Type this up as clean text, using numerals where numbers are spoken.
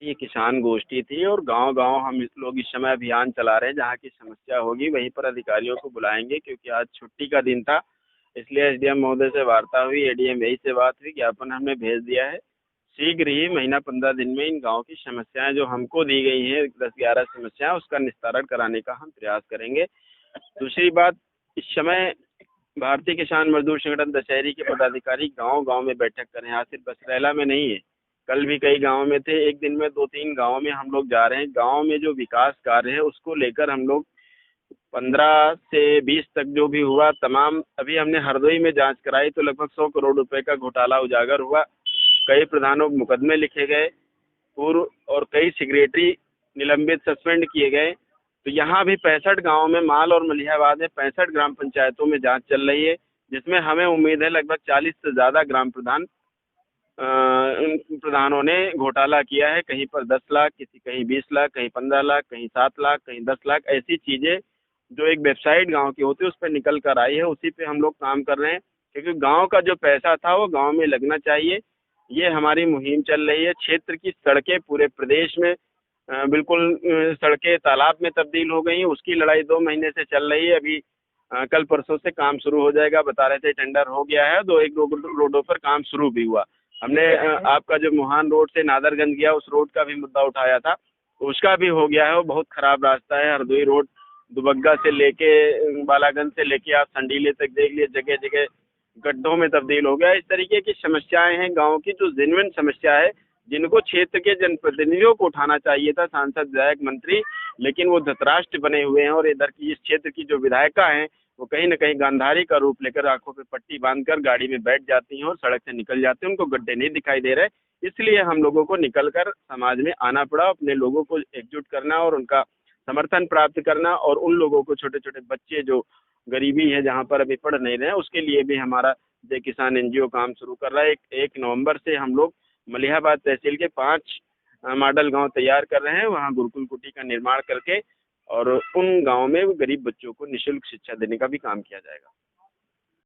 ये किसान गोष्ठी थी और गांव-गांव हम इस लोग इस समय अभियान चला रहे हैं। जहाँ की समस्या होगी वहीं पर अधिकारियों को बुलाएंगे, क्योंकि आज छुट्टी का दिन था। इसलिए एसडीएम महोदय से वार्ता हुई, एडीएम यही से बात हुई, ज्ञापन हमने भेज दिया है। शीघ्र ही महीना 15 दिन में इन गाँव की समस्याएं जो हमको दी गई हैं 10-11 समस्याएं, उसका निस्तारण कराने का हम प्रयास करेंगे। दूसरी बात, इस समय भारतीय किसान मजदूर संगठन दशहरी के पदाधिकारी गांव-गांव में बैठक कर रहे हैं। आज सिर्फ बसरेला में नहीं है, कल भी कई गाँव में थे। एक दिन में 2-3 गाँव में हम लोग जा रहे हैं। गाँव में जो विकास कार्य है उसको लेकर हम लोग 15 से 20 तक जो भी हुआ तमाम, अभी हमने हरदोई में जांच कराई तो लगभग 100 करोड़ रुपए का घोटाला उजागर हुआ। कई प्रधानों पर मुकदमे लिखे गए, पूर्व और कई सेक्रेटरी निलंबित सस्पेंड किए गए। तो यहाँ भी 65 गाँव में, माल और मलिहाबाद में 65 ग्राम पंचायतों में जांच चल रही है, जिसमें हमें उम्मीद है लगभग 40 से ज़्यादा ग्राम प्रधान इन प्रधानों ने घोटाला किया है। कहीं पर 10 लाख, किसी कहीं 20 लाख, कहीं 15 लाख, कहीं 7 लाख, कहीं 10 लाख, ऐसी चीज़ें जो एक वेबसाइट गांव की होती है उस पर निकल कर आई है। उसी पे हम लोग काम कर रहे हैं, क्योंकि गांव का जो पैसा था वो गांव में लगना चाहिए। ये हमारी मुहिम चल रही है। क्षेत्र की सड़कें पूरे प्रदेश में बिल्कुल सड़कें तालाब में तब्दील हो गई हैं। उसकी लड़ाई 2 महीने से चल रही है। अभी कल परसों से काम शुरू हो जाएगा, बता रहे थे टेंडर हो गया है। 1 रोडों पर काम शुरू भी हुआ। हमने आपका जो मोहान रोड से नादरगंज गया उस रोड का भी मुद्दा उठाया था, उसका भी हो गया है। वो बहुत खराब रास्ता है। हरदोई रोड दुबग्गा से लेके बालागंज से लेके आप संडीले तक देख लिए, जगह जगह गड्ढों में तब्दील हो गया। इस तरीके की समस्याएं हैं गांव की, जो जेन्युइन समस्या है, जिनको क्षेत्र के जनप्रतिनिधियों को उठाना चाहिए था, सांसद, विधायक, मंत्री, लेकिन वो धृतराष्ट्र बने हुए हैं। और इधर की इस क्षेत्र की जो विधायिका हैं वो कहीं न कहीं गांधारी का रूप लेकर आंखों पे पट्टी बांधकर गाड़ी में बैठ जाती हैं और सड़क से निकल जाती हैं। उनको गड्ढे नहीं दिखाई दे रहे, इसलिए हम लोगों को निकलकर समाज में आना पड़ा, अपने लोगों को एकजुट करना और उनका समर्थन प्राप्त करना। और उन लोगों को, छोटे छोटे बच्चे जो गरीबी है जहाँ पर अभी पढ़ नहीं रहे हैं, उसके लिए भी हमारा जय किसान एनजीओ काम शुरू कर रहा है। 1 नवंबर से हम लोग मलिहाबाद तहसील के 5 मॉडल गांव तैयार कर रहे हैं। वहाँ गुरुकुल कुटी का निर्माण करके और उन गाँव में गरीब बच्चों को निःशुल्क शिक्षा देने का भी काम किया जाएगा।